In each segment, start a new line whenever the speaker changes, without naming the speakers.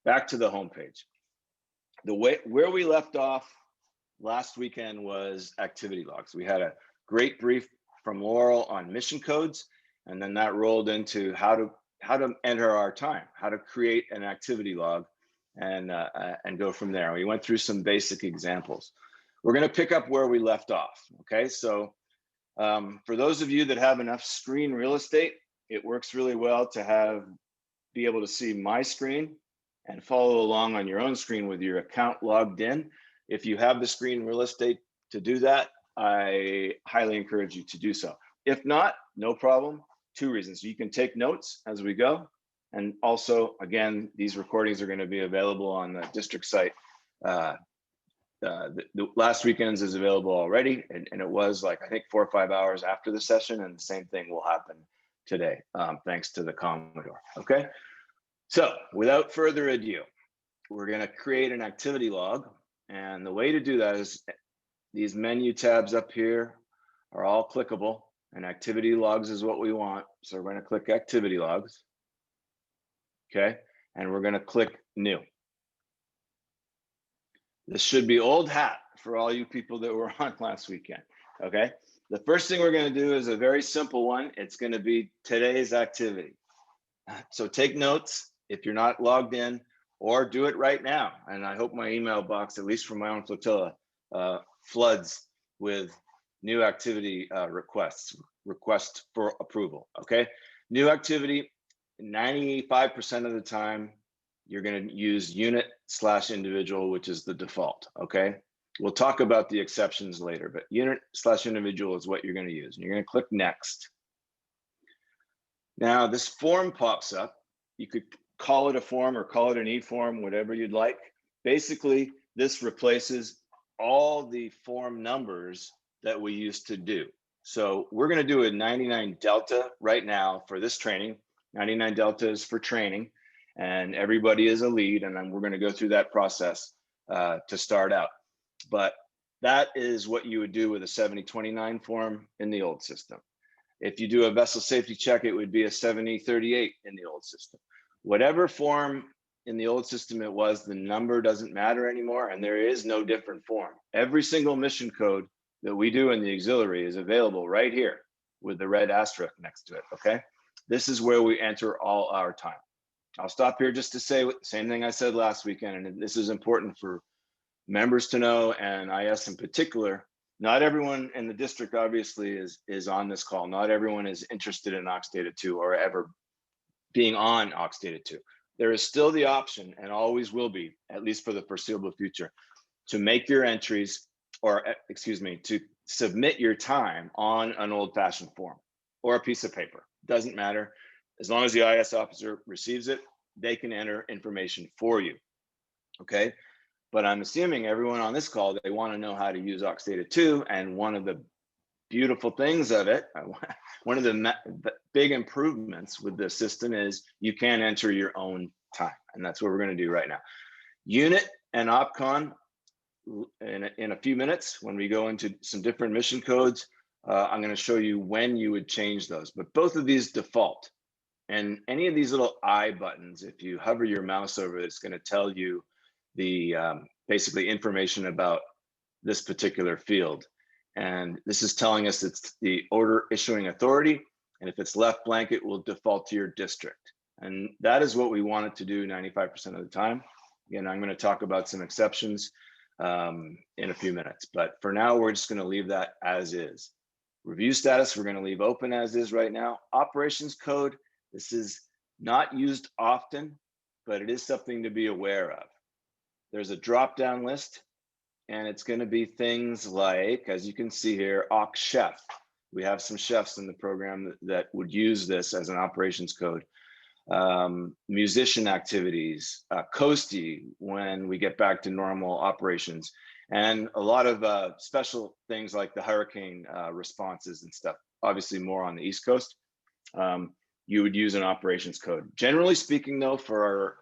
back to the homepage. Where we left off last weekend was activity logs. We had a great brief from Laurel on mission codes, and then that rolled into how to enter our time, how to create an activity log, and go from there. We went through some basic examples. We're going to pick up where we left off. Okay, so for those of you that have enough screen real estate, it works really well to be able to see my screen and follow along on your own screen with your account logged in. If you have the screen real estate to do that, I highly encourage you to do so. If not, no problem. Two reasons. You can take notes as we go. And also, again, these recordings are going to be available on the district site. The last weekend's is available already, and it was like, I think 4 or 5 hours after the session, and the same thing will happen today, thanks to the Commodore. Okay, so without further ado, we're going to create an activity log, and the way to do that is these menu tabs up here are all clickable, and activity logs is what we want. So we're going to click activity logs. Okay, and we're going to click new. This should be old hat for all you people that were on last weekend. Okay, the first thing we're going to do is a very simple one. It's going to be today's activity. So take notes if you're not logged in, or do it right now. And I hope my email box, at least from my own flotilla, floods with new activity request for approval. Okay, new activity, 95% of the time, you're going to use unit/individual, which is the default. Okay, we'll talk about the exceptions later, but unit/individual is what you're going to use. And you're going to click next. Now this form pops up. You could call it a form or call it an e-form, whatever you'd like. Basically, this replaces all the form numbers that we used to do. So we're going to do a 99 Delta right now for this training. 99 Delta is for training, and everybody is a lead, and then we're going to go through that process to start out. But that is what you would do with a 7029 form in the old system. If you do a vessel safety check, it would be a 7038 in the old system. Whatever form in the old system it was, the number doesn't matter anymore, and there is no different form. Every single mission code that we do in the auxiliary is available right here with the red asterisk next to it. Okay, this is where we enter all our time. I'll stop here just to say the same thing I said last weekend, and this is important for members to know, and IS in particular. Not everyone in the district obviously is on this call. Not everyone is interested in Aux Data 2 or ever being on Aux Data 2. There is still the option, and always will be, at least for the foreseeable future, to make your entries, or excuse me, to submit your time on an old-fashioned form or a piece of paper. Doesn't matter. As long as the IS officer receives it, they can enter information for you. Okay, but I'm assuming everyone on this call, they want to know how to use Aux Data 2, and one of the beautiful things of it, one of the big improvements with the system is you can enter your own time, and that's what we're going to do right now. Unit and OPCON, in a few minutes, when we go into some different mission codes, I'm going to show you when you would change those, but both of these default. And any of these little I buttons, if you hover your mouse over it, it's going to tell you the basically information about this particular field. And this is telling us it's the order issuing authority. And if it's left blank, it will default to your district. And that is what we want it to do 95% of the time. Again, I'm going to talk about some exceptions in a few minutes. But for now, we're just going to leave that as is. Review status, we're going to leave open as is right now. Operations code, this is not used often, but it is something to be aware of. There's a drop-down list, and it's going to be things like, as you can see here, Aux Chef. We have some chefs in the program that would use this as an operations code. Musician activities, COSTI when we get back to normal operations, and a lot of special things like the hurricane responses and stuff, obviously more on the East Coast. You would use an operations code. Generally speaking though, for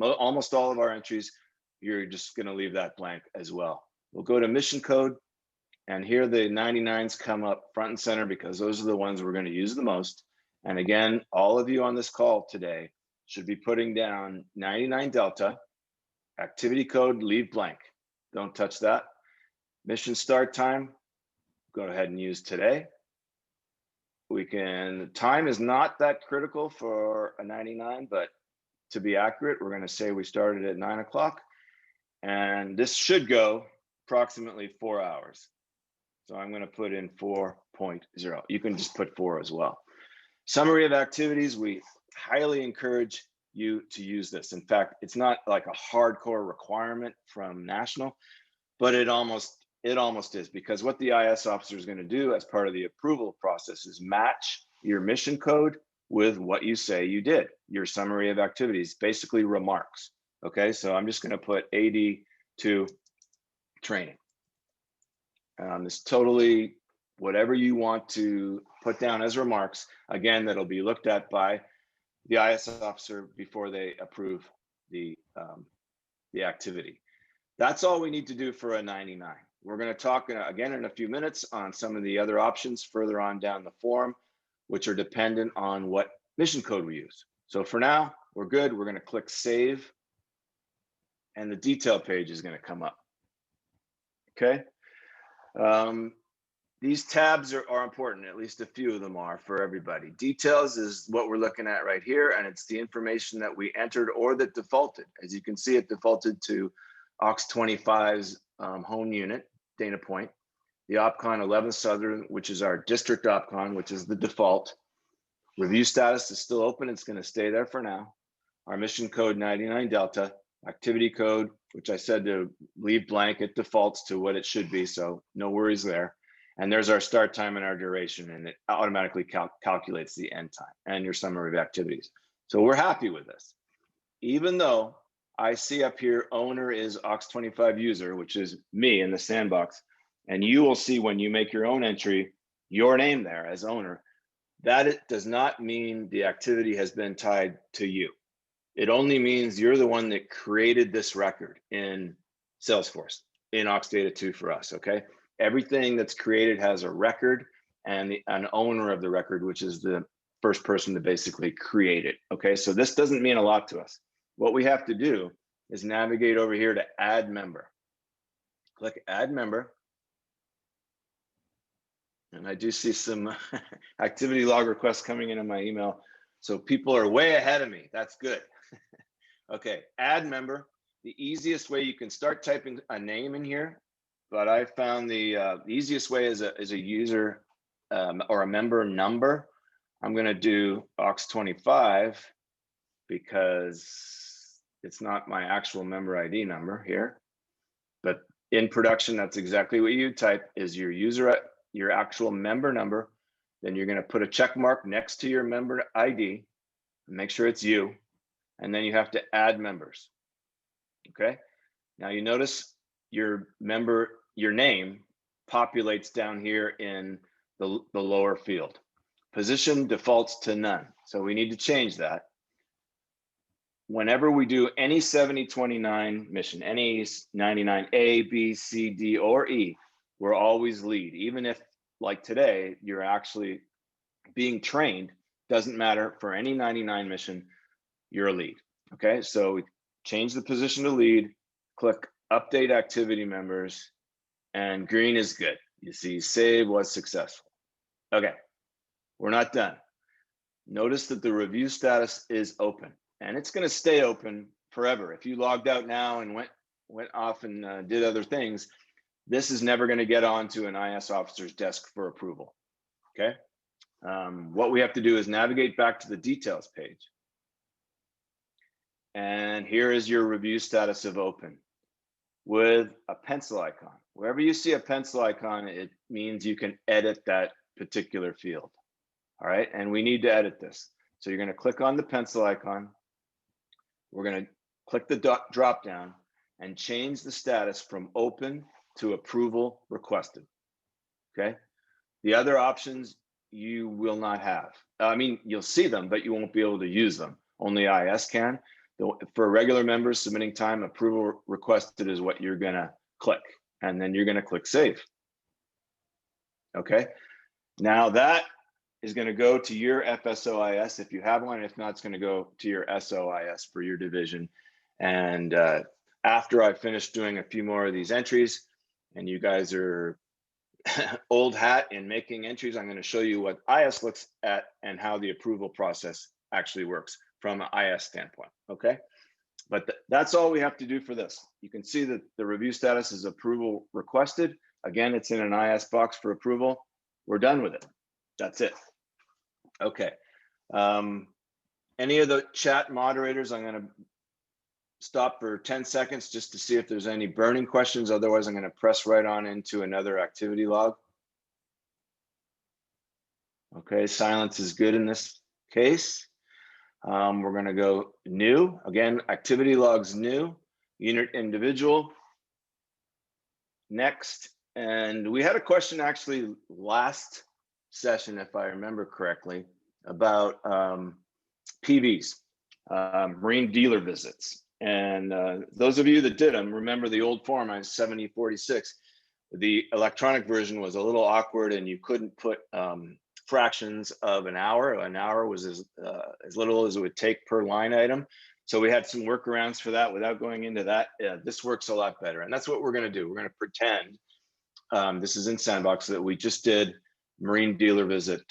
almost all of our entries, you're just gonna leave that blank as well. We'll go to mission code, and here the 99s come up front and center because those are the ones we're gonna use the most. And again, all of you on this call today should be putting down 99 Delta, activity code, leave blank. Don't touch that. Mission start time, go ahead and use today. Time is not that critical for a 99, but to be accurate, we're going to say we started at 9 o'clock, and this should go approximately 4 hours. So I'm going to put in 4.0. You can just put 4 as well. Summary of activities, we highly encourage you to use this. In fact, it's not like a hardcore requirement from National, but it almost is, because what the IS officer is going to do as part of the approval process is match your mission code with what you say you did, your summary of activities, basically remarks. Okay, so I'm just going to put AD to training. It's totally whatever you want to put down as remarks. Again, that'll be looked at by the IS officer before they approve the activity. That's all we need to do for a 99. We're going to talk again in a few minutes on some of the other options further on down the form, which are dependent on what mission code we use. So for now, we're good. We're going to click save, and the detail page is going to come up. Okay. These tabs are important, at least a few of them are for everybody. Details is what we're looking at right here, and it's the information that we entered or that defaulted. As you can see, it defaulted to AUX25's home unit, Dana Point, the OPCON 11th Southern, which is our district OPCON, which is the default. Review status is still open. It's going to stay there for now. Our mission code 99 Delta, activity code, which I said to leave blank, it defaults to what it should be, so no worries there. And there's our start time and our duration, and it automatically calculates the end time and your summary of activities. So we're happy with this. Even though I see up here, owner is AUX25 user, which is me in the sandbox, and you will see when you make your own entry, your name there as owner, that it does not mean the activity has been tied to you. It only means you're the one that created this record in Salesforce, in Aux Data 2 for us, okay? Everything that's created has a record and an owner of the record, which is the first person to basically create it, okay? So this doesn't mean a lot to us. What we have to do is navigate over here to add member. Click add member. And I do see some activity log requests coming into my email. So people are way ahead of me. That's good. Okay, add member. The easiest way you can start typing a name in here, but I found the easiest way is a user or a member number. I'm going to do AUX25 because it's not my actual member ID number here. But in production, that's exactly what you type is your user, your actual member number. Then you're going to put a check mark next to your member ID, make sure it's you, and then you have to add members. Okay. Now you notice your member, your name populates down here in the lower field. Position defaults to none. So we need to change that. Whenever we do any 7029 mission, any 99 A, B, C, D, or E, we're always lead. Even if, like today, you're actually being trained, doesn't matter for any 99 mission, you're a lead. Okay, so we change the position to lead, click update activity members, and green is good. You see save was successful. Okay, we're not done. Notice that the review status is open, and it's going to stay open forever. If you logged out now and went off and did other things, this is never going to get onto an IS officer's desk for approval. Okay, what we have to do is navigate back to the details page. And here is your review status of open with a pencil icon. Wherever you see a pencil icon, it means you can edit that particular field. All right, and we need to edit this. So you're going to click on the pencil icon. We're going to click the drop down and change the status from open to approval requested. Okay, the other options you will not have. I mean, you'll see them, but you won't be able to use them. Only IS can. For regular members, submitting time, approval requested is what you're going to click, and then you're going to click save. Okay, now that is going to go to your FSOIS if you have one. If not, it's going to go to your SOIS for your division. And after I finish doing a few more of these entries, and you guys are old hat in making entries, I'm going to show you what IS looks at and how the approval process actually works from an IS standpoint. Okay. But that's all we have to do for this. You can see that the review status is approval requested. Again, it's in an IS box for approval. We're done with it. That's it. Okay. Any of the chat moderators, I'm going to stop for 10 seconds just to see if there's any burning questions. Otherwise, I'm going to press right on into another activity log. Okay, silence is good in this case. We're going to go new. Again, activity logs new, unit individual. Next. And we had a question actually last session, if I remember correctly, about PVs, marine dealer visits. And those of you that did them, remember the old form on 7046. The electronic version was a little awkward and you couldn't put fractions of an hour. An hour was as little as it would take per line item. So we had some workarounds for that. Without going into that, this works a lot better. And that's what we're going to do. We're going to pretend this is in Sandbox that we just did marine dealer visit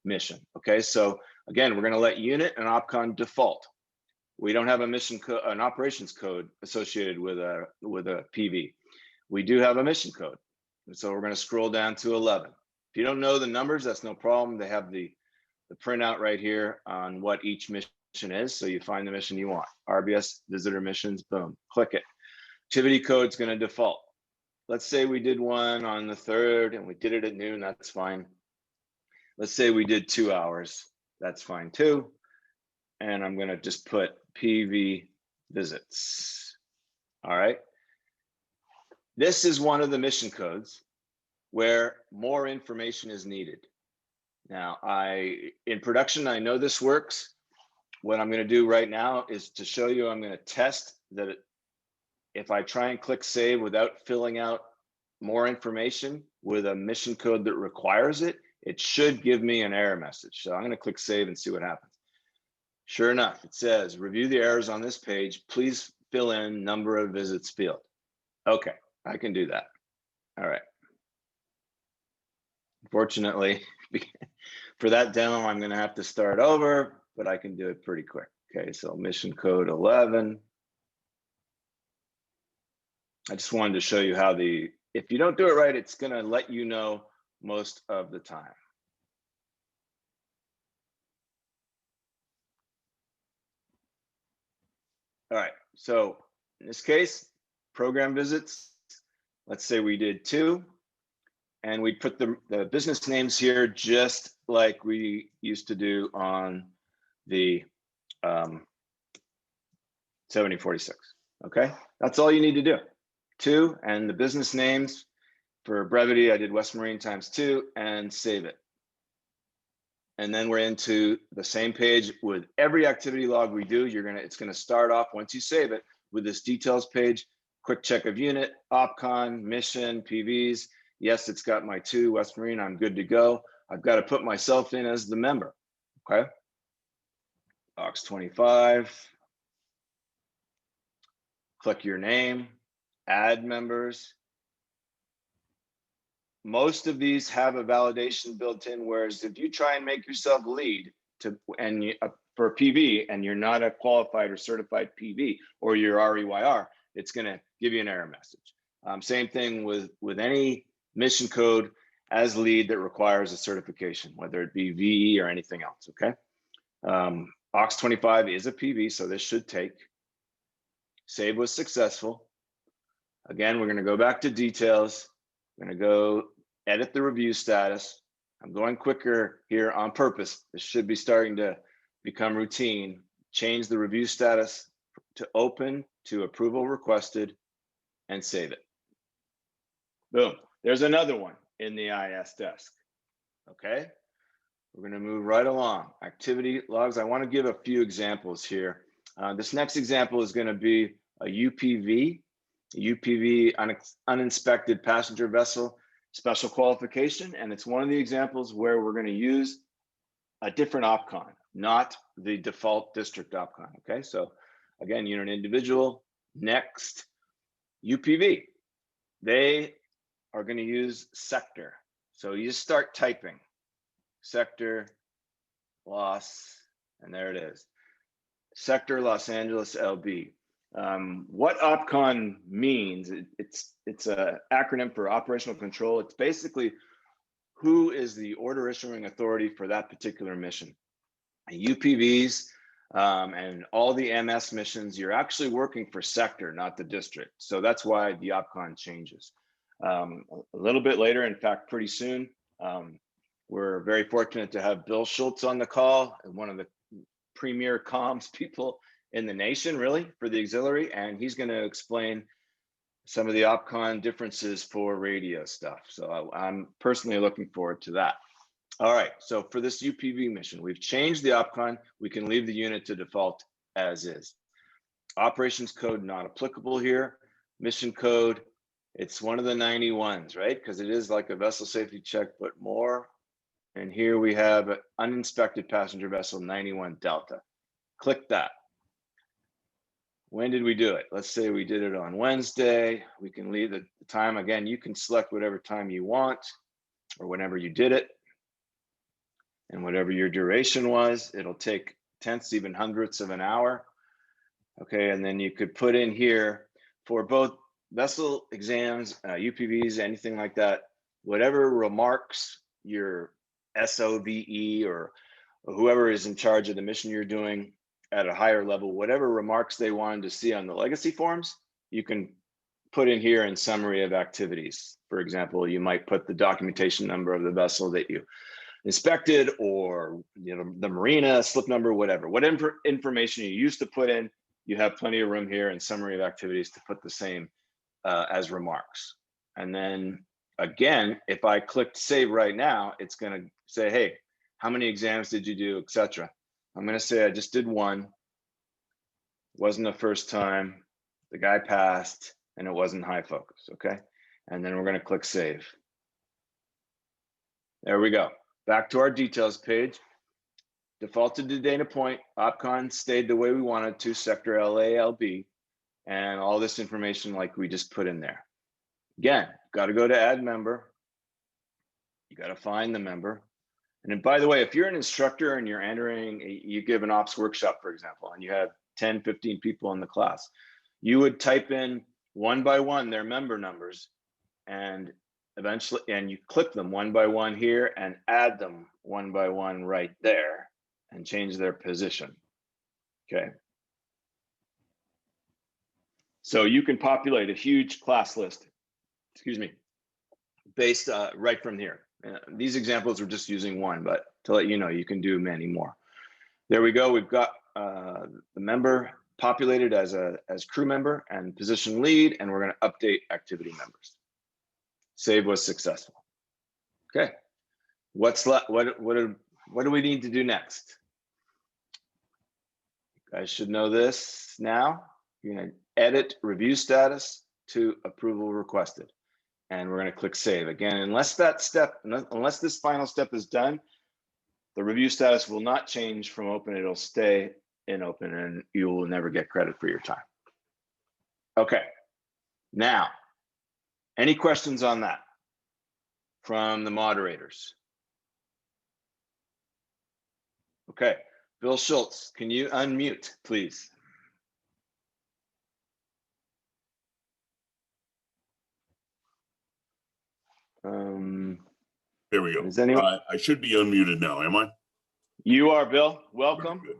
mission. Okay, so again, we're going to let unit and OPCON default. We don't have a mission code, an operations code associated with a PV. We do have a mission code. And so we're going to scroll down to 11. If you don't know the numbers, that's no problem. They have the printout right here on what each mission is. So you find the mission you want. RBS visitor missions, boom, click it. Activity code is going to default. Let's say we did one on the 3rd and we did it at noon, that's fine. Let's say we did 2 hours, that's fine too. And I'm going to just put PV visits. All right. This is one of the mission codes where more information is needed. Now, in production, I know this works. What I'm going to do right now is to show you, I'm going to test that if I try and click save without filling out more information with a mission code that requires it, it should give me an error message. So I'm going to click save and see what happens. Sure enough, it says, review the errors on this page. Please fill in number of visits field. Okay, I can do that. All right. Unfortunately, for that demo, I'm going to have to start over, but I can do it pretty quick. Okay, so mission code 11. I just wanted to show you how if you don't do it right, it's going to let you know most of the time. All right, so in this case, program visits, let's say we did 2, and we put the business names here just like we used to do on the 7046, okay? That's all you need to do. 2, and the business names, for brevity, I did West Marine ×2 and save it. And then we're into the same page with every activity log we do. It's gonna start off once you save it with this details page, quick check of unit, OPCON, mission, PVs. Yes, it's got my 2 West Marine, I'm good to go. I've got to put myself in as the member, okay? Box 25, click your name, add members. Most of these have a validation built in, whereas if you try and make yourself lead for PV and you're not a qualified or certified PV or you're REYR, it's going to give you an error message. Same thing with any mission code as lead that requires a certification, whether it be VE or anything else, okay? Box 25 is a PV, so this should take. Save was successful. Again, we're going to go back to details. We're going to go edit the review status. I'm going quicker here on purpose. This should be starting to become routine. Change the review status to open to approval requested and save it. Boom. There's another one in the IS desk. Okay. We're going to move right along. Activity logs. I want to give a few examples here. This next example is going to be a UPV. UPV, uninspected passenger vessel, special qualification, and it's one of the examples where we're going to use a different OPCON, not the default district OPCON. Okay, so again, unit individual, next, UPV. They are going to use sector. So you just start typing sector, Los, and there it is. Sector Los Angeles LB. What OPCON means, it's an acronym for operational control. It's basically who is the order issuing authority for that particular mission. UPVs and all the MS missions, you're actually working for sector, not the district. So that's why the OPCON changes. A little bit later, in fact, pretty soon, we're very fortunate to have Bill Schultz on the call, one of the premier comms people in the nation, really, for the auxiliary, and he's going to explain some of the OPCON differences for radio stuff. So I'm personally looking forward to that. All right, so for this UPV mission, we've changed the OPCON. We can leave the unit to default as is. Operations code not applicable here. Mission code, it's one of the 91s, right? Because it is like a vessel safety check, but more. And here we have uninspected passenger vessel 91 Delta. Click that. When did we do it? Let's say we did it on Wednesday. We can leave the time. Again, you can select whatever time you want or whenever you did it. And whatever your duration was, it'll take tenths, even hundredths of an hour. Okay, and then you could put in here for both vessel exams, UPVs, anything like that, whatever remarks your SOVE or whoever is in charge of the mission you're doing at a higher level, whatever remarks they wanted to see on the legacy forms, you can put in here in summary of activities. For example, you might put the documentation number of the vessel that you inspected, or the marina, slip number, whatever information you used to put in, you have plenty of room here in summary of activities to put the same as remarks. And then again, if I clicked save right now, it's going to say, hey, how many exams did you do, etc. I'm going to say I just did one. Wasn't the first time. The guy passed, and it wasn't high focus. Okay, and then we're going to click save. There we go. Back to our details page. Defaulted to data point. OPCON stayed the way we wanted to, sector LALB, and all this information like we just put in there. Again, got to go to add member. You got to find the member. And then, by the way, if you're an instructor and you're entering, you give an ops workshop, for example, and you have 10, 15 people in the class, you would type in one by one their member numbers, and eventually, and you click them one by one here and add them one by one right there and change their position. Okay. So you can populate a huge class list, excuse me, based right from here. These examples are just using one, but to let you know, you can do many more. There we go. We've got the member populated as crew member and position lead, and we're going to update activity members. Save was successful. Okay. What's left? What do we need to do next? You guys should know this now. You're going to edit review status to approval requested. And we're going to click save. Again, unless this final step is done, the review status will not change from open. It'll stay in open, and you will never get credit for your time. Okay. Now, any questions on that from the moderators? Okay. Bill Schultz, can you unmute, please?
There we go.
Is anyone?
I should be unmuted now, am I?
You are, Bill. Welcome.
Good.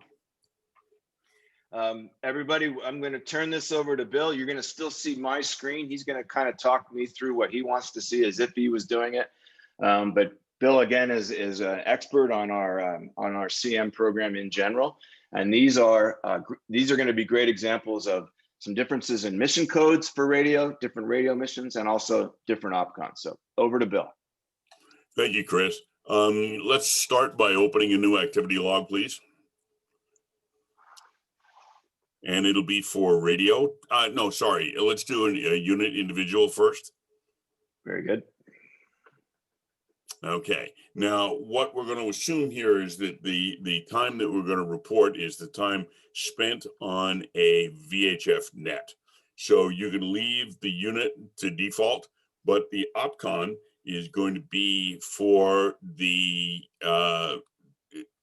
Everybody, I'm going to turn this over to Bill. You're going to still see my screen. He's going to kind of talk me through what he wants to see as if he was doing it. But Bill, again, is an expert on our CM program in general, and these are going to be great examples of some differences in mission codes for radio, different radio missions, and also different OPCONs. So over to Bill.
Thank you, Chris. Let's start by opening a new activity log, please. And it'll be for radio. No, sorry. Let's do a unit individual first.
Very good.
Okay, now what we're going to assume here is that the time that we're going to report is the time spent on a VHF net. So you can leave the unit to default, but the OPCON is going to be for the,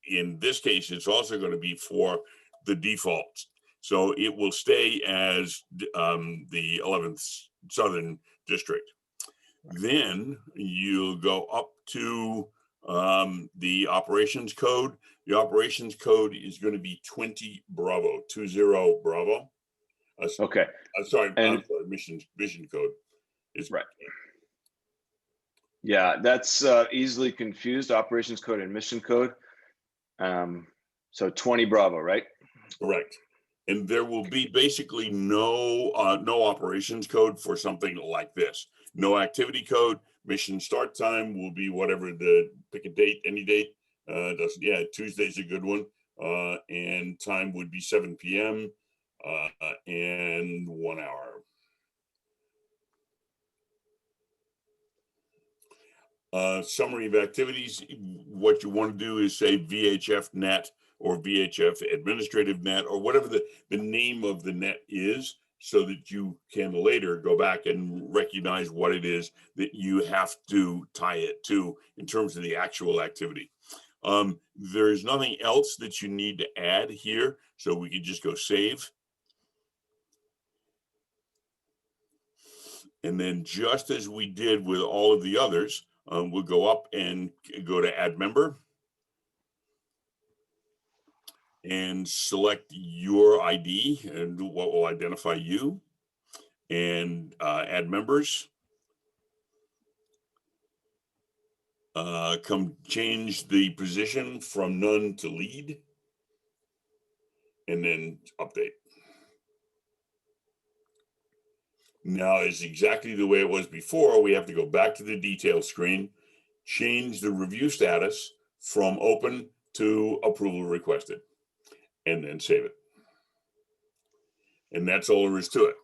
in this case, it's also going to be for the defaults. So it will stay as the 11th Southern District. Then you'll go up to the operations code. The operations code is going to be 20 Bravo, 20 Bravo.
Okay.
I'm sorry,
And
mission code is
right. Yeah, that's easily confused, operations code and mission code. So 20 Bravo, right?
correct. And there will be basically no operations code for something like this. No activity code. Mission start time will be whatever pick a date, any date. Tuesday's a good one. And time would be 7 p.m. And 1 hour. Summary of activities. What you want to do is say VHF net or VHF administrative net or whatever the name of the net is, so that you can later go back and recognize what it is that you have to tie it to in terms of the actual activity. There's nothing else that you need to add here, so we can just go save. And then just as we did with all of the others, we'll go up and go to add member and select your ID and what will identify you, and add members. Come change the position from none to lead, and then update. Now it's exactly the way it was before. We have to go back to the detail screen, change the review status from open to approval requested, and then save it. And that's all there is to it.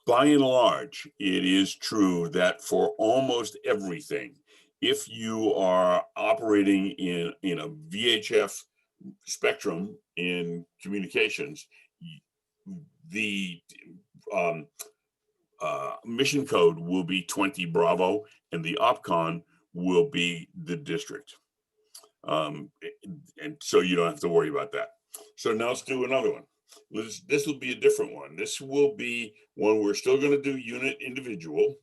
By and large, it is true that for almost everything, if you are operating in a VHF spectrum in communications, the mission code will be 20 Bravo and the OPCON will be the district. And so you don't have to worry about that. So now let's do another one. This will be a different one. This will be one we're still going to do unit individual,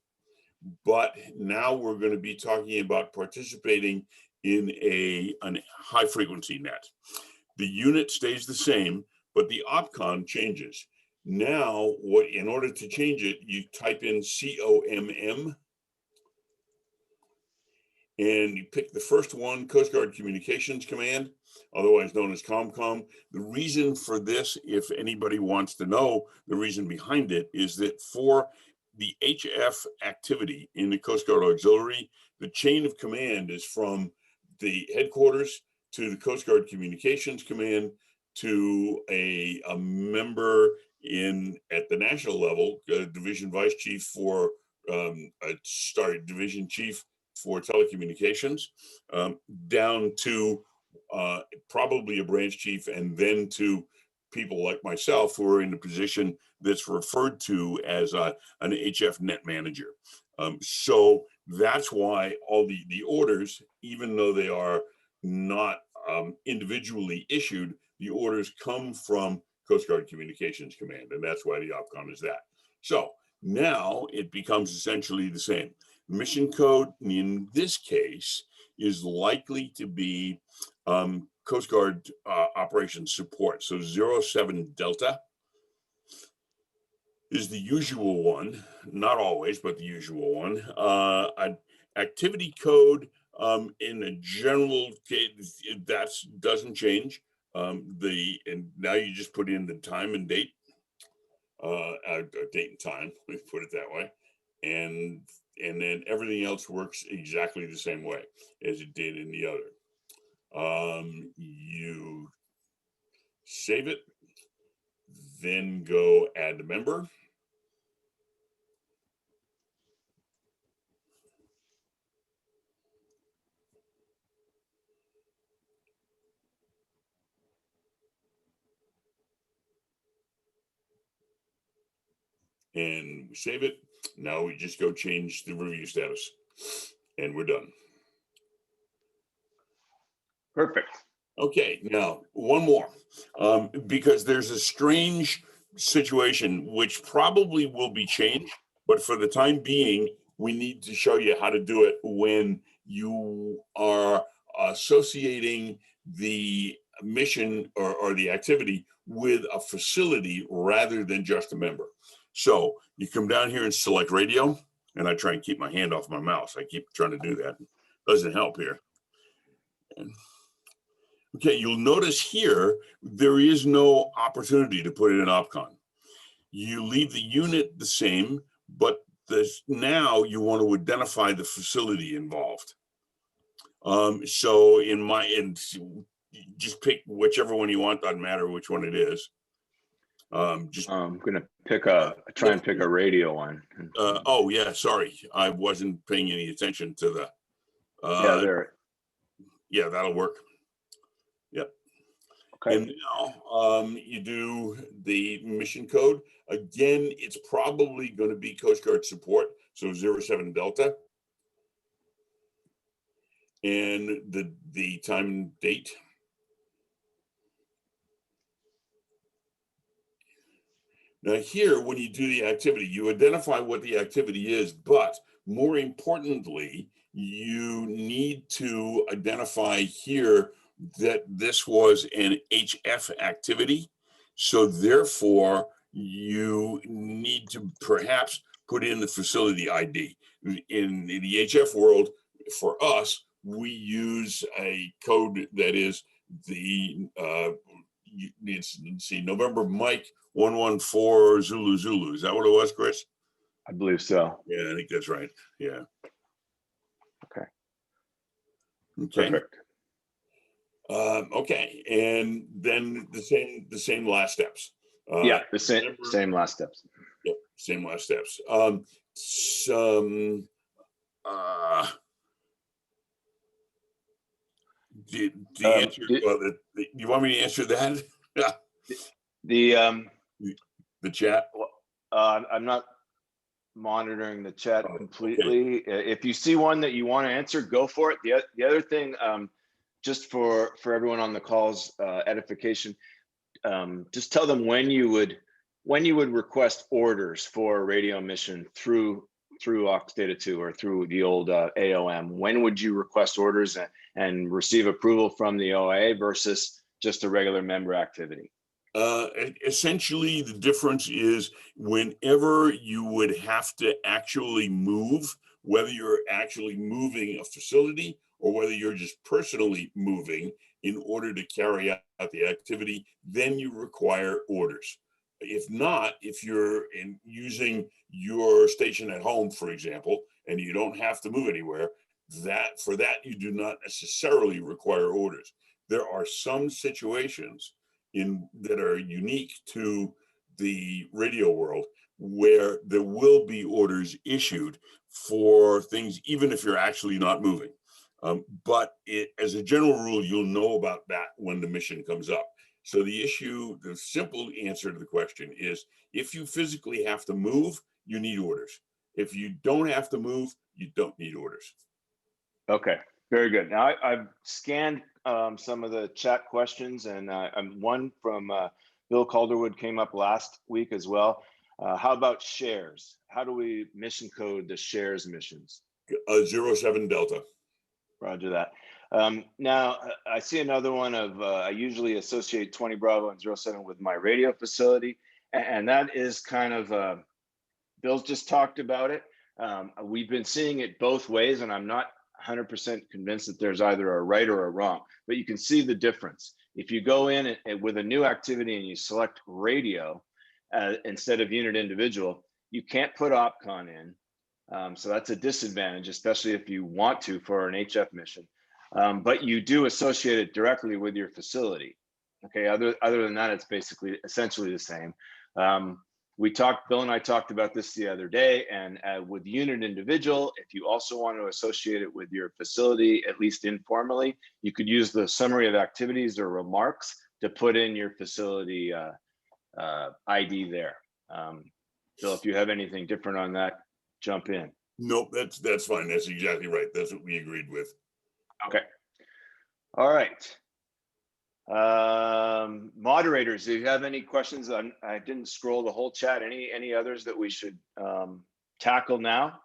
but now we're going to be talking about participating in a high frequency net. The unit stays the same, but the OPCON changes. Now, in order to change it, you type in COMM, and you pick the first one, Coast Guard Communications Command, otherwise known as COMCOM. The reason for this, if anybody wants to know the reason behind it, is that for the HF activity in the Coast Guard Auxiliary, the chain of command is from the headquarters to the Coast Guard Communications Command to a member at the national level, Division Vice Chief for Division Chief for telecommunications, down to probably a branch chief, and then to people like myself who are in a position that's referred to as an HF net manager. So that's why all the orders, even though they are not individually issued, the orders come from Coast Guard Communications Command, and that's why the OPCON is that. So now it becomes essentially the same. Mission code in this case is likely to be Coast Guard operations support. So 07 Delta is the usual one, not always, but the usual one. An activity code in a general case, that doesn't change. And now you just put in the time and date, date and time, let's put it that way. And then everything else works exactly the same way as it did in the other. You save it, then go add a member. and we save it. Now we just go change the review status and we're done.
Perfect.
Okay, now one more, because there's a strange situation which probably will be changed, but for the time being, we need to show you how to do it when you are associating the mission or the activity with a facility rather than just a member. So you come down here and select radio, and I try and keep my hand off my mouse. I keep trying to do that. Doesn't help here. Okay, you'll notice here, there is no opportunity to put in an OPCON. You leave the unit the same, but now you want to identify the facility involved. So just pick whichever one you want, doesn't matter which one it is.
I'm gonna try and pick a radio one.
Oh yeah, sorry, I wasn't paying any attention to the.
Yeah, there.
Yeah, that'll work. Yep.
Okay.
And now you do the mission code. Again, it's probably going to be Coast Guard support, so 07 Delta. And the time and date. Now here, when you do the activity, you identify what the activity is, but more importantly, you need to identify here that this was an HF activity. So therefore, you need to perhaps put in the facility ID. In the HF world, for us, we use a code that is the, let's see, November Mike 114 Zulu Zulu. Is that what it was, Chris?
I believe so.
Yeah, I think that's right. Yeah.
Okay.
Okay.
Perfect.
Okay, and then the same last steps.
Yeah, the same last steps.
Yep, same last steps. The answer. You want me to answer that? The chat.
I'm not monitoring the chat completely. Okay. If you see one that you want to answer, go for it. The other thing, just for everyone on the call's edification, just tell them when you would request orders for a radio mission through Aux Data 2 or through the old AOM. When would you request orders and receive approval from the OIA versus just a regular member activity?
Essentially, the difference is whenever you would have to actually move, whether you're actually moving a facility or whether you're just personally moving in order to carry out the activity, then you require orders. If not, if you're using your station at home, for example, and you don't have to move anywhere, for that you do not necessarily require orders. There are some situations that are unique to the radio world where there will be orders issued for things, even if you're actually not moving. But as a general rule, you'll know about that when the mission comes up. So the simple answer to the question is, if you physically have to move, you need orders. If you don't have to move, you don't need orders.
Okay, very good. Now I've scanned some of the chat questions, and one from Bill Calderwood came up last week as well. How about shares? How do we mission code the shares missions?
07 Delta.
Roger that. Now I see another one of I usually associate 20 Bravo and 07 with my radio facility, and that is kind of Bill's just talked about it. We've been seeing it both ways, and I'm not 100% convinced that there's either a right or a wrong, but you can see the difference. If you go in with a new activity and you select radio instead of unit individual, you can't put OPCON in. So that's a disadvantage, especially if you want to for an HF mission. But you do associate it directly with your facility. Okay, other than that, it's essentially the same. Bill and I talked about this the other day, and with unit individual, if you also want to associate it with your facility, at least informally, you could use the summary of activities or remarks to put in your facility ID there. Phil, if you have anything different on that, jump in.
Nope, that's fine. That's exactly right. That's what we agreed with.
Okay. All right. Moderators, do you have any questions? I didn't scroll the whole chat. Any others that we should tackle now?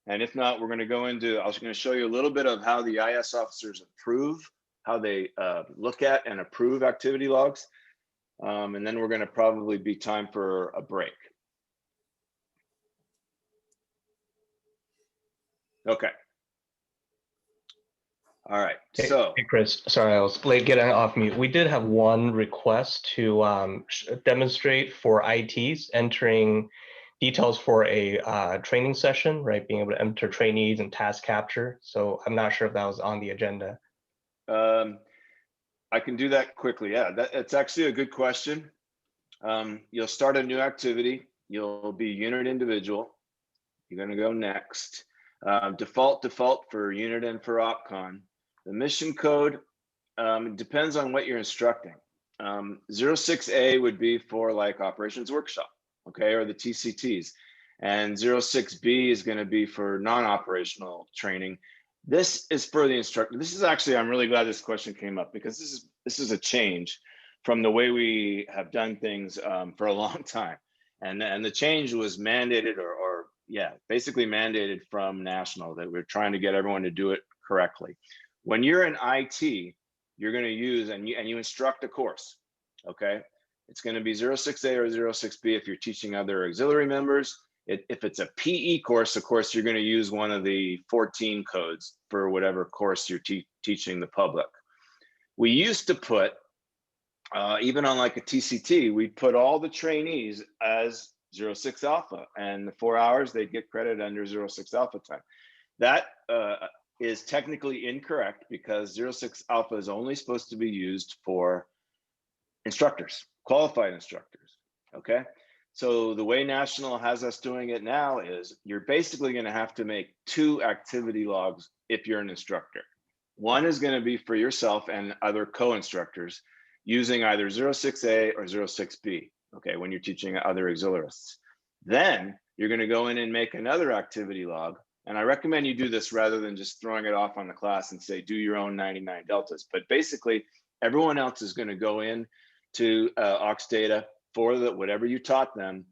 And if not, we're going to go into, I was going to show you a little bit of how the IS officers approve, how they look at and approve activity logs. And then we're going to probably be time for a break. Okay. All right. So,
hey, Chris, sorry, I was late getting off mute. We did have one request to demonstrate for ITs entering details for a training session, right? Being able to enter trainees and task capture. So I'm not sure if that was on the agenda.
I can do that quickly. Yeah, it's actually a good question. You'll start a new activity. You'll be unit individual. You're going to go next. Default for unit and for OpCon. The mission code, it depends on what you're instructing. 06A would be for like operations workshop, okay, or the TCTs. And 06B is going to be for non-operational training. This is for the instructor. This is actually, I'm really glad this question came up because this is a change from the way we have done things for a long time. And the change was mandated or yeah, basically mandated from national, that we're trying to get everyone to do it correctly. When you're in IT, you're going to use and you instruct a course, okay? It's going to be 06A or 06B if you're teaching other auxiliary members. If it's a PE course, of course, you're going to use one of the 14 codes for whatever course you're teaching the public. We used to put, even on like a TCT, we put all the trainees as 06 alpha, and the 4 hours they get credit under 06 alpha time. That is technically incorrect because 06 alpha is only supposed to be used for instructors, qualified instructors, okay? So the way National has us doing it now is you're basically going to have to make 2 activity logs if you're an instructor. One is going to be for yourself and other co-instructors using either 06A or 06B, okay, when you're teaching other auxiliarists. Then you're going to go in and make another activity log. And I recommend you do this rather than just throwing it off on the class and say, do your own 99 deltas. But basically, everyone else is going to go in to Oxdata for whatever you taught them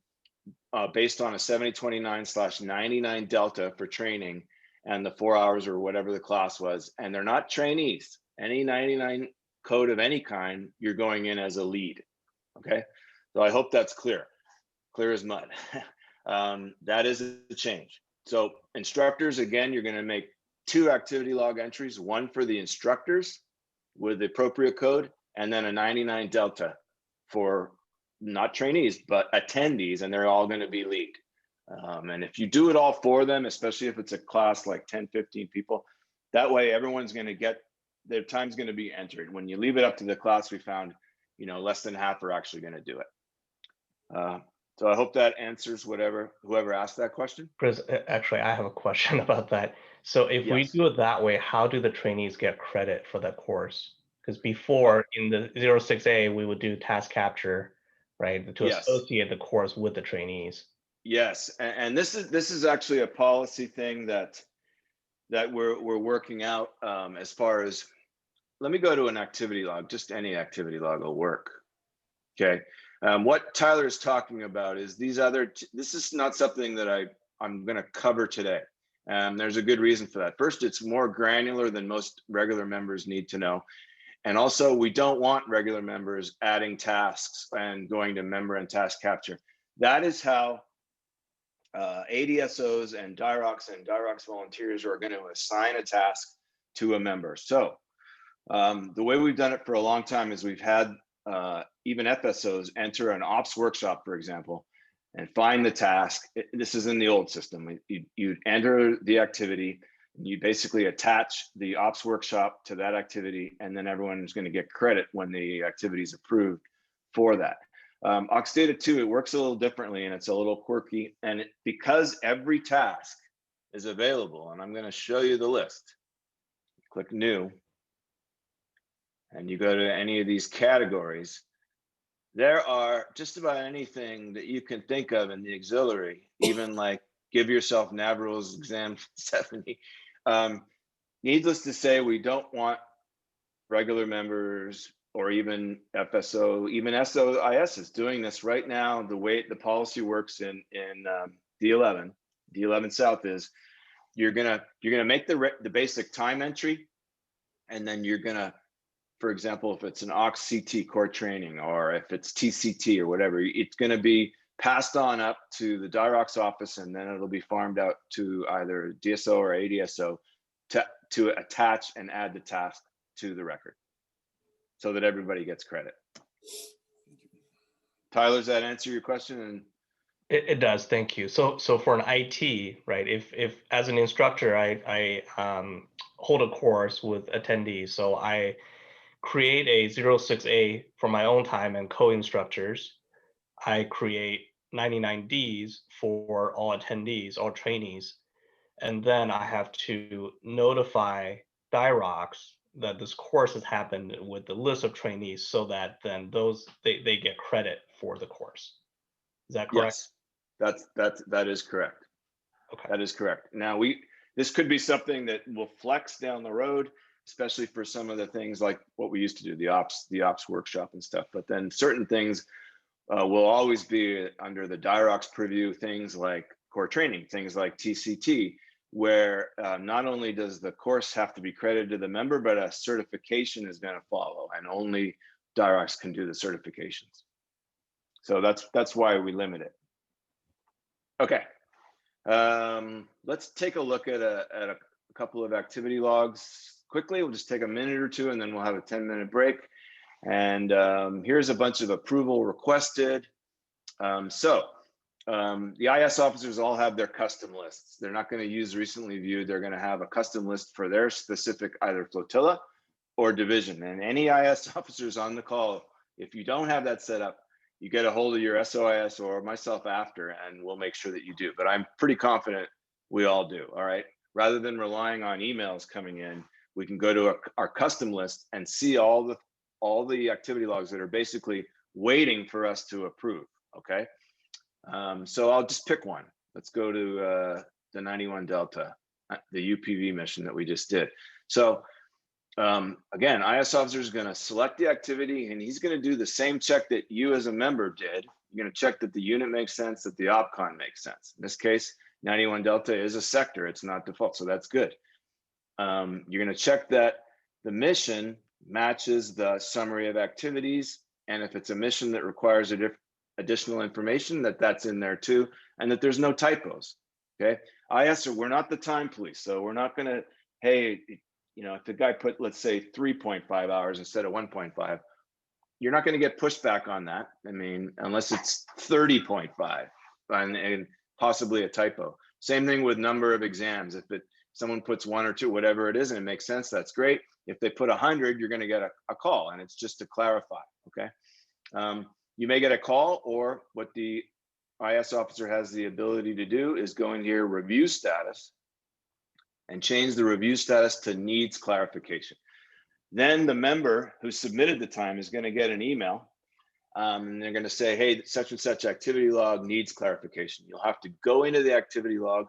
based on a 7029/99 delta for training and the 4 hours or whatever the class was. And they're not trainees. Any 99 code of any kind, you're going in as a lead, okay? So I hope that's clear as mud. That is a change. So instructors, again, you're going to make 2 activity log entries, one for the instructors with the appropriate code, and then a 99 delta for not trainees, but attendees, and they're all going to be lead. And if you do it all for them, especially if it's a class like 10, 15 people, that way everyone's going to get, their time's going to be entered. When you leave it up to the class, we found, less than half are actually going to do it. So I hope that answers whoever asked that question.
Chris, actually, I have a question about that. So if we
Yes.
do it that way, how do the trainees get credit for that course? Because before in the 06A, we would do task capture, right, to
Yes.
associate the course with the trainees.
Yes, and this is actually a policy thing that we're working out as far as, let me go to an activity log, just any activity log will work. Okay, what Tyler is talking about is these other, this is not something that I'm going to cover today. There's a good reason for that. First, it's more granular than most regular members need to know. And also, we don't want regular members adding tasks and going to member and task capture. That is how ADSOs and DIROCs volunteers are going to assign a task to a member. So the way we've done it for a long time is we've had even FSOs enter an ops workshop, for example, and find the task. This is in the old system. You enter the activity, and you basically attach the ops workshop to that activity, and then everyone is going to get credit when the activity is approved for that. Oxdata 2, it works a little differently and it's a little quirky. And because every task is available, and I'm going to show you the list. Click new. And you go to any of these categories. There are just about anything that you can think of in the auxiliary, even like give yourself NAVRUL's exam 70. Needless to say, we don't want regular members or even FSO, even SOIS is doing this right now. The way the policy works in D11 South is you're gonna make the basic time entry, and then you're gonna, for example, if it's an AUX CT core training, or if it's TCT or whatever, it's going to be passed on up to the DIROC's office, and then it'll be farmed out to either DSO or ADSO to attach and add the task to the record so that everybody gets credit. Tyler, does that answer your question? And
It does, thank you. So for an IT, right, if as an instructor, I hold a course with attendees, so I create a 06A for my own time and co-instructors. I create 99Ds for all attendees, all trainees, and then I have to notify DIROCs that this course has happened with the list of trainees, so that then they get credit for the course. Is that correct?
Yes, that is correct.
Okay.
That is correct. Now this could be something that will flex down the road, especially for some of the things like what we used to do, the ops workshop and stuff. But then certain things will always be under the DIROC's purview, things like core training, things like TCT, where not only does the course have to be credited to the member, but a certification is going to follow, and only DIROCs can do the certifications. So that's why we limit it. Okay, let's take a look at a couple of activity logs quickly. We'll just take a minute or two, and then we'll have a 10-minute break. And here's a bunch of approval requested. The IS officers all have their custom lists. They're not going to use recently viewed. They're going to have a custom list for their specific either flotilla or division. And any IS officers on the call, if you don't have that set up, you get a hold of your SOIS or myself after, and we'll make sure that you do. But I'm pretty confident we all do. All right. Rather than relying on emails coming in, we can go to our custom list and see all the activity logs that are basically waiting for us to approve. Okay. So I'll just pick one. Let's go to the 91 Delta, the UPV mission that we just did. So again, IS officer is going to select the activity, and he's going to do the same check that you as a member did. You're going to check that the unit makes sense, that the OPCON makes sense. In this case, 91 Delta is a sector. It's not default, so that's good. You're going to check that the mission matches the summary of activities, and if it's a mission that requires additional information, that's in there too, and that there's no typos. Okay, IS, we're not the time police, so we're not going to, hey, if the guy put, let's say 3.5 hours instead of 1.5, you're not going to get pushback on that. I mean, unless it's 30.5 and possibly a typo. Same thing with number of exams. If someone puts 1 or 2, whatever it is, and it makes sense, that's great. If they put 100, you're going to get a call, and it's just to clarify. Okay. You may get a call, or what the IS officer has the ability to do is go in here, review status, and change the review status to needs clarification. Then the member who submitted the time is going to get an email, and they're going to say, hey, such and such activity log needs clarification. You'll have to go into the activity log.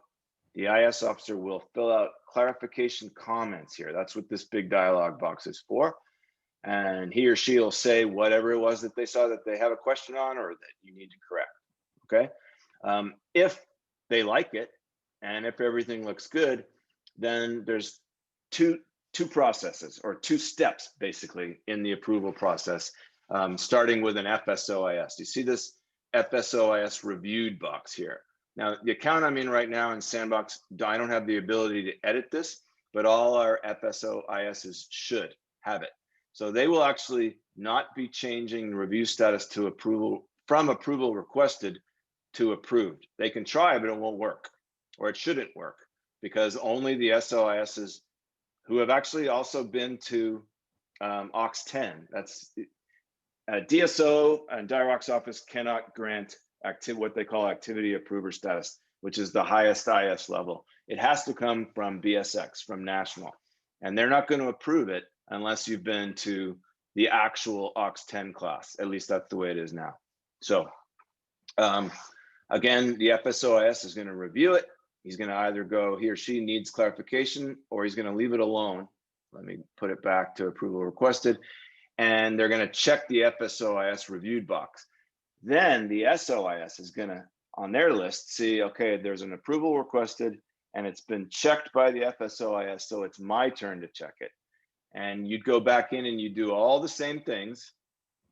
The IS officer will fill out clarification comments here. That's what this big dialog box is for. And he or she will say whatever it was that they saw that they have a question on or that you need to correct. Okay. If they like it, and if everything looks good, then there's two processes, or 2 steps basically in the approval process, starting with an FSOIS. You see this FSOIS reviewed box here. Now, the account I'm in right now in Sandbox, I don't have the ability to edit this, but all our FSOISs should have it. So they will actually not be changing review status to approval, from approval requested to approved. They can try, but it won't work, or it shouldn't work, because only the SOISs who have actually also been to AUX 10, that's DSO and DIROC's office cannot grant what they call activity approver status, which is the highest IS level. It has to come from BSX, from national, and they're not going to approve it unless you've been to the actual AUX 10 class. At least that's the way it is now. So again, the FSOIS is going to review it. He's going to either go, he or she needs clarification, or he's going to leave it alone. Let me put it back to approval requested. And they're going to check the FSOIS reviewed box. Then the SOIS is going to, on their list, see, okay, there's an approval requested and it's been checked by the FSOIS, so it's my turn to check it. And you'd go back in and you do all the same things,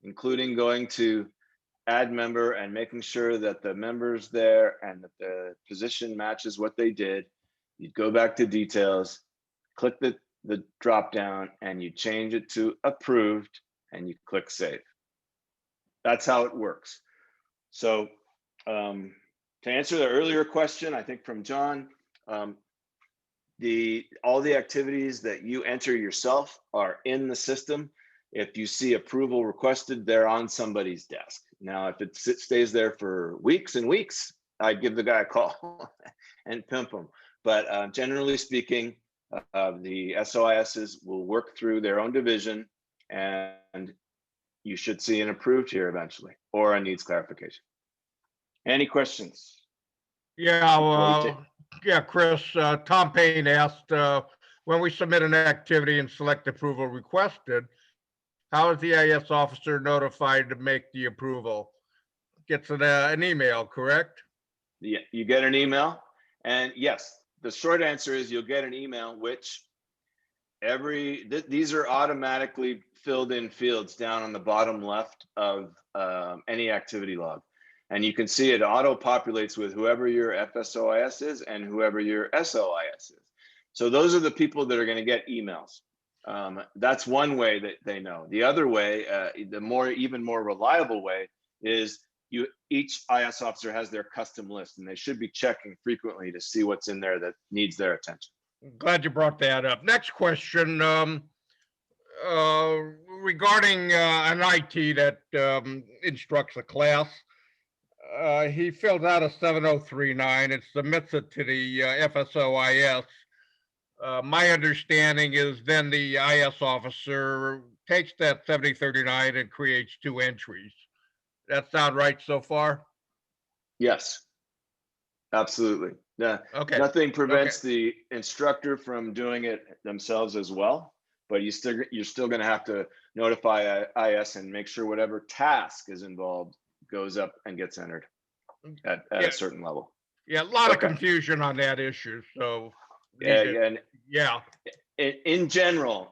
including going to add member and making sure that the member's there and that the position matches what they did. You'd go back to details, click the drop down, and you change it to approved and you click save. That's how it works. So to answer the earlier question, I think from John, all the activities that you enter yourself are in the system. If you see approval requested, they're on somebody's desk. Now, if it stays there for weeks and weeks, I'd give the guy a call and pimp him. But generally speaking, the SOISs will work through their own division, and you should see an approved here eventually, or a needs clarification. Any questions?
Yeah, yeah, Chris, Tom Payne asked, when we submit an activity and select approval requested, how is the IS officer notified to make the approval? Gets an email, correct?
Yeah, you get an email, and yes, the short answer is you'll get an email, which these are automatically filled in fields down on the bottom left of any activity log. And you can see it auto populates with whoever your FSOIS is and whoever your SOIS is. So those are the people that are going to get emails. That's one way that they know. The other way, even more reliable way, is each IS officer has their custom list, and they should be checking frequently to see what's in there that needs their attention.
Glad you brought that up. Next question, regarding an IT that instructs a class. He fills out a 7039 and submits it to the FSOIS. My understanding is then the IS officer takes that 7039 and creates 2 entries. That sound right so far?
Yes, absolutely.
Okay.
Nothing prevents the instructor from doing it themselves as well, but you're still going to have to notify IS and make sure whatever task is involved goes up and gets entered at a certain level.
Yeah, a lot of confusion on that issue. So
yeah. In general,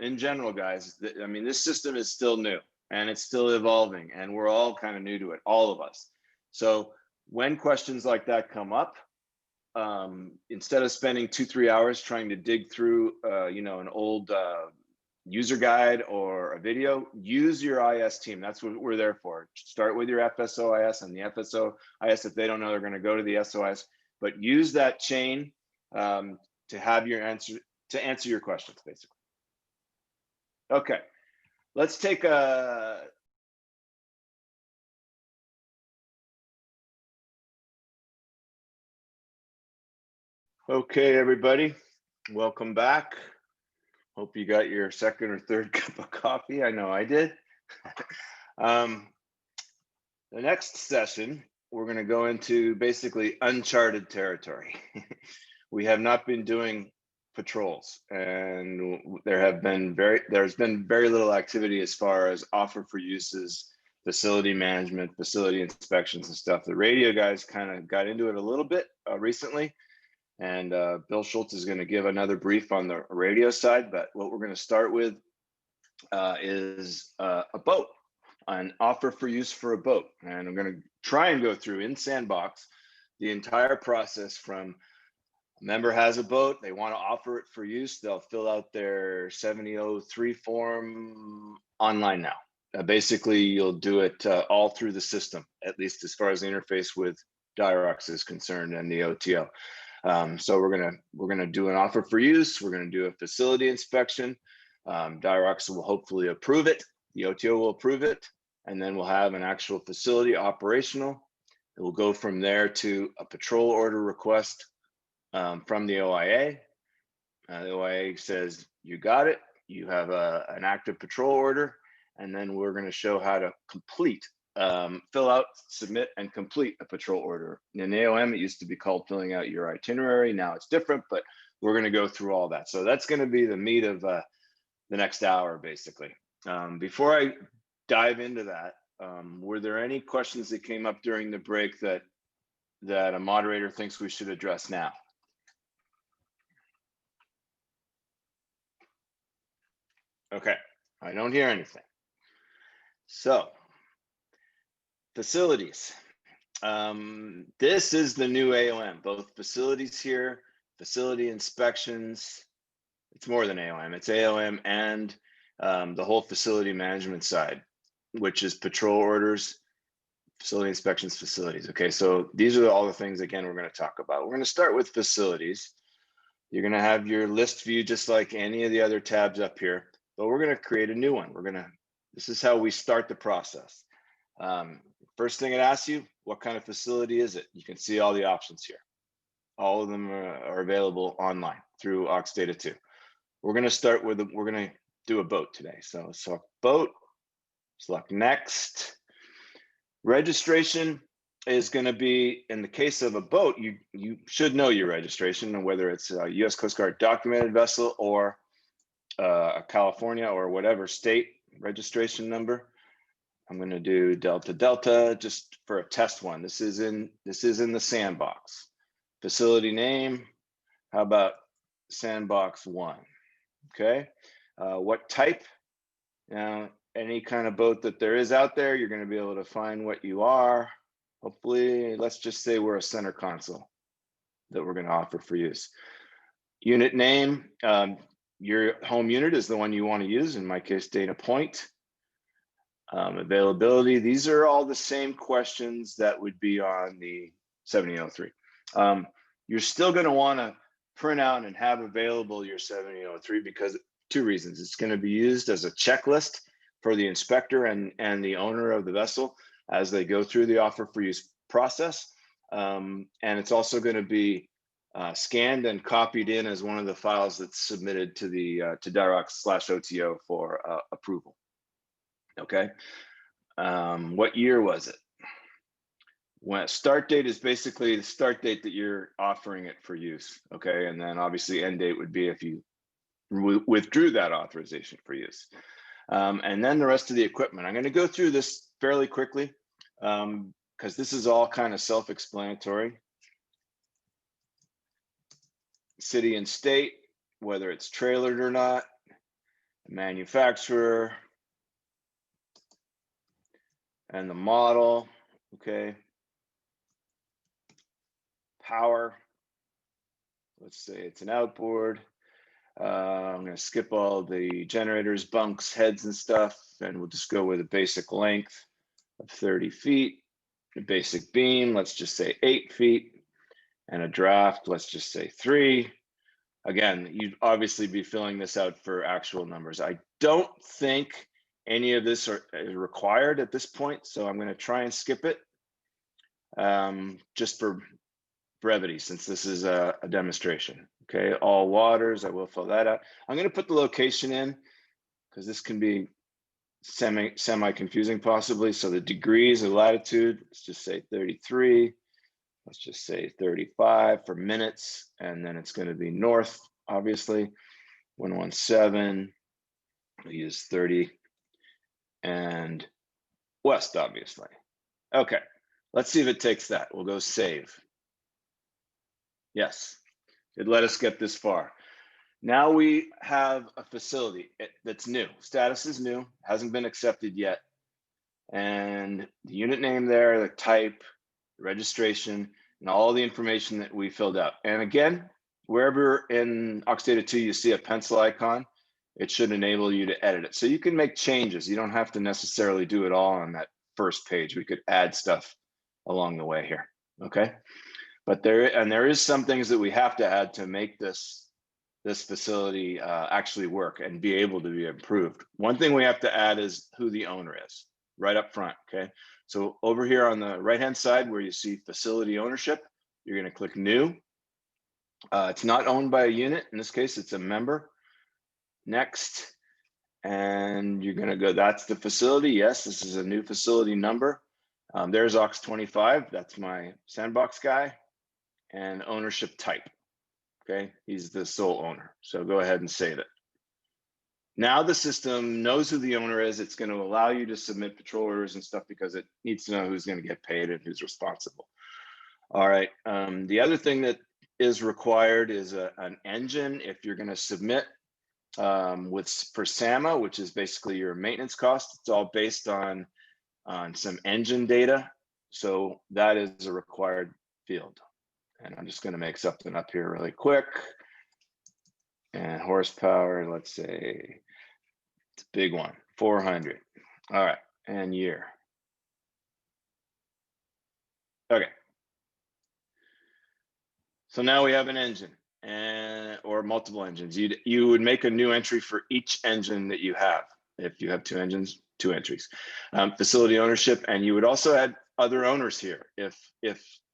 guys, I mean, this system is still new and it's still evolving, and we're all kind of new to it, all of us. So when questions like that come up, instead of spending 2-3 hours trying to dig through, an old user guide or a video, use your IS team. That's what we're there for. Start with your FSOIS and the FSOIS. If they don't know, they're going to go to the SOIS, but use that chain to have your answer, to answer your questions, basically. Okay, let's take a okay, everybody, welcome back. Hope you got your second or third cup of coffee. I know I did. The next session, we're going to go into basically uncharted territory. We have not been doing patrols, and there's been very little activity as far as offer for uses, facility management, facility inspections and stuff. The radio guys kind of got into it a little bit recently. And Bill Schultz is going to give another brief on the radio side, but what we're going to start with is a boat, an offer for use for a boat. And I'm going to try and go through in Sandbox the entire process from a member has a boat, they want to offer it for use, they'll fill out their 7003 form online now. Basically, you'll do it all through the system, at least as far as the interface with Dirox is concerned and the OTO. So we're gonna do an offer for use. We're gonna do a facility inspection. Dirox will hopefully approve it. The OTO will approve it, and then we'll have an actual facility operational. It will go from there to a patrol order request from the OIA. The OIA says you got it. You have an active patrol order, And then we're going to show how to complete, fill out, submit, and complete a patrol order. In AOM, it used to be called filling out your itinerary. Now it's different, but we're going to go through all that. So that's going to be the meat of the next hour, basically. Before I dive into that, were there any questions that came up during the break that a moderator thinks we should address now? Okay, I don't hear anything. So, facilities. This is the new AOM, both facilities here, facility inspections. It's more than AOM, it's AOM and the whole facility management side, which is patrol orders, facility inspections, facilities. Okay, so these are all the things, again, we're going to talk about. We're going to start with facilities. You're going to have your list view just like any of the other tabs up here, but we're going to create a new one. This is how we start the process. First thing it asks you, what kind of facility is it? You can see all the options here. All of them are available online through Aux Data 2. We're going to start with, we're going to do a boat today. So select boat, select next. Registration is going to be, in the case of a boat, you should know your registration, and whether it's a U.S. Coast Guard documented vessel or a California or whatever state registration number. I'm going to do Delta Delta just for a test one. This is in the sandbox. Facility name, how about sandbox 1? Okay. What type? Now, any kind of boat that there is out there, you're going to be able to find what you are. Hopefully, let's just say we're a center console that we're going to offer for use. Unit name, your home unit is the one you want to use, in my case, Dana Point. Availability, these are all the same questions that would be on the 7003. You're still going to want to print out and have available your 7003 because two reasons. It's going to be used as a checklist for the inspector and the owner of the vessel as they go through the offer for use process. And it's also going to be scanned and copied in as one of the files that's submitted to the to DIROC/OTO for approval. Okay. What year was it? When start date is basically the start date that you're offering it for use. Okay. And then obviously end date would be if you withdrew that authorization for use. And then the rest of the equipment. I'm going to go through this fairly quickly because this is all kind of self-explanatory. City and state, whether it's trailered or not, manufacturer, and the model. Okay. Power. Let's say it's an outboard. I'm going to skip all the generators, bunks, heads, and stuff, and we'll just go with a basic length of 30 feet. A basic beam, let's just say 8 feet, and a draft, let's just say 3. Again, you'd obviously be filling this out for actual numbers. I don't think any of this is required at this point, so I'm going to try and skip it just for brevity, since this is a demonstration. Okay, all waters, I will fill that out. I'm going to put the location in because this can be semi confusing possibly. So the degrees of latitude, let's just say 33. Let's just say 35 for minutes, and then it's going to be north, obviously, 117. We use 30 and west, obviously. Okay, let's see if it takes that. We'll go save. Yes, it let us get this far. Now we have a facility that's new. Status is new, hasn't been accepted yet. And the unit name there, the type, registration, and all the information that we filled out. And again, wherever in Aux Data 2 you see a pencil icon, it should enable you to edit it. So you can make changes. You don't have to necessarily do it all on that first page. We could add stuff along the way here, okay? But there is some things that we have to add to make this facility actually work and be able to be improved. One thing we have to add is who the owner is, right up front, okay? So over here on the right-hand side where you see facility ownership, you're gonna click new. It's not owned by a unit. In this case, it's a member. Next, And you're gonna go, that's the facility. Yes, this is a new facility number. There's Aux25, that's my sandbox guy, and ownership type. Okay, he's the sole owner. So go ahead and save it. Now the system knows who the owner is. It's going to allow you to submit patrol orders and stuff because it needs to know who's going to get paid and who's responsible. All right. The other thing that is required is an engine if you're going to submit for SAMA, which is basically your maintenance cost. It's all based on some engine data. So that is a required field. And I'm just going to make something up here really quick. And horsepower, let's say, it's a big one, 400. All right, and year. Okay. So now we have an engine or multiple engines. You would make a new entry for each engine that you have. If you have 2 engines, 2 entries. Facility ownership, and you would also add other owners here if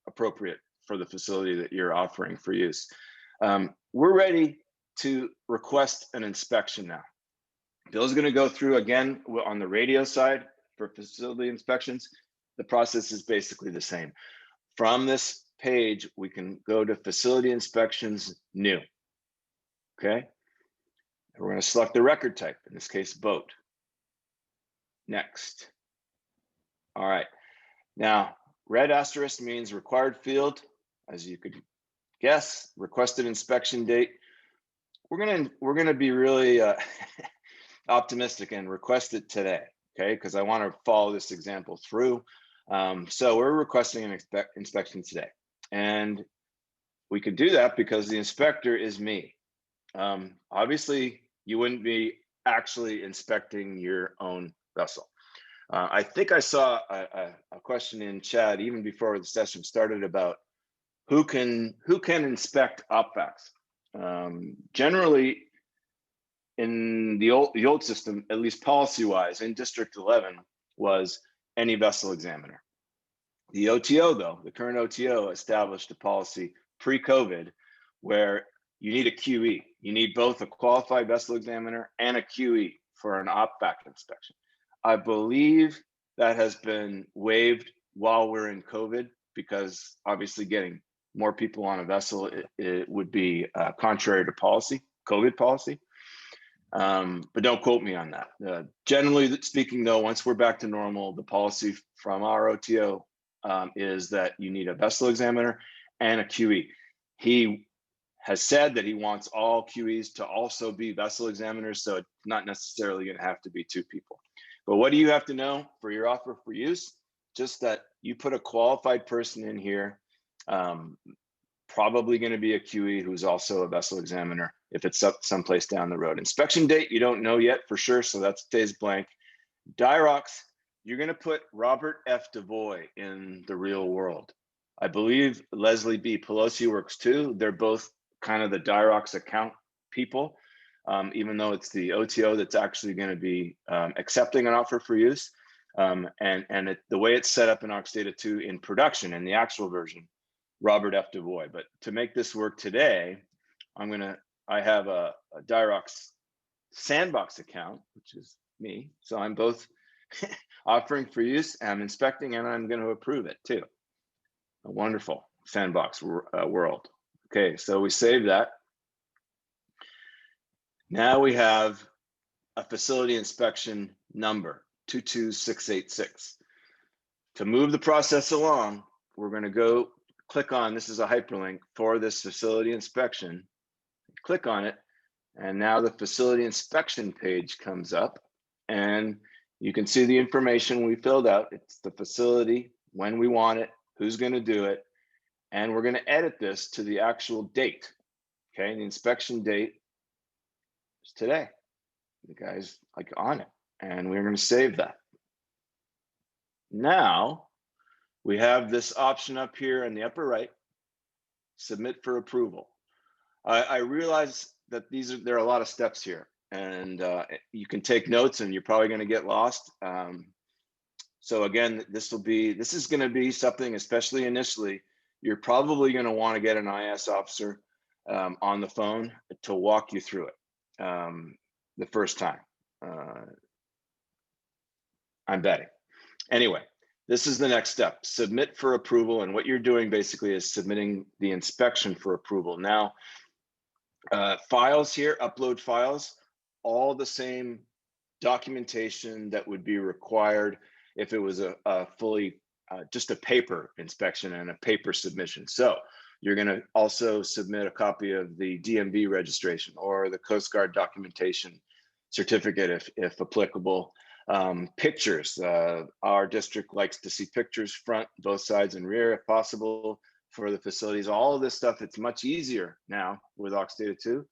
appropriate for the facility that you're offering for use. We're ready to request an inspection now. Bill's going to go through again on the radio side for facility inspections. The process is basically the same. From this page, we can go to facility inspections new. Okay. We're going to select the record type, in this case, boat. Next. All right. Now, red asterisk means required field, as you could guess. Requested inspection date. We're gonna be really optimistic and request it today, okay? Because I want to follow this example through. So we're requesting an inspection today, and we could do that because the inspector is me. Obviously, you wouldn't be actually inspecting your own vessel. I think I saw a question in chat even before the session started about who can inspect OPVACs. Generally, in the old system, at least policy-wise, in District 11 was any vessel examiner. The OTO, though, the current OTO established a policy pre-COVID where you need a QE. You need both a qualified vessel examiner and a QE for an OPVAC inspection. I believe that has been waived while we're in COVID because obviously getting more people on a vessel, it would be contrary to policy, COVID policy. But don't quote me on that. Generally speaking, though, once we're back to normal, the policy from our OTO is that you need a vessel examiner and a QE. He has said that he wants all QEs to also be vessel examiners, so it's not necessarily going to have to be 2 people. But what do you have to know for your offer for use? Just that you put a qualified person in here, probably going to be a QE who's also a vessel examiner if it's up someplace down the road. Inspection date, you don't know yet for sure, so that stays blank. DIROCS, you're going to put Robert F. DeVoy in the real world. I believe Leslie B. Pelosi works too. They're both kind of the DIROCS account people, even though it's the OTO that's actually going to be accepting an offer for use. The way it's set up in Oxdata 2 in production, in the actual version, Robert F. DeVoy. But to make this work today, I have a DIROCS sandbox account, which is me. So I'm both offering for use, I'm inspecting, and I'm going to approve it too. A wonderful sandbox world. Okay, so we save that. Now we have a facility inspection number, 22686. To move the process along, we're going to go click on, this is a hyperlink for this facility inspection. Click on it, and now the facility inspection page comes up, and you can see the information we filled out. It's the facility, when we want it, who's going to do it, and we're going to edit this to the actual date. Okay, the inspection date is today. The guy's like on it, and we're going to save that. Now we have this option up here in the upper right, submit for approval. I realize that there are a lot of steps here, and you can take notes, and you're probably going to get lost. So again, this is going to be something, especially initially, you're probably going to want to get an IS officer on the phone to walk you through it the first time. I'm betting. Anyway, this is the next step. Submit for approval. And what you're doing basically is submitting the inspection for approval. Now, files here, upload files, all the same documentation that would be required if it was a fully, just a paper inspection and a paper submission. So you're going to also submit a copy of the DMV registration or the Coast Guard documentation certificate if applicable. Pictures, our district likes to see pictures front, both sides and rear if possible for the facilities. All of this stuff, it's much easier now with Aux Data 2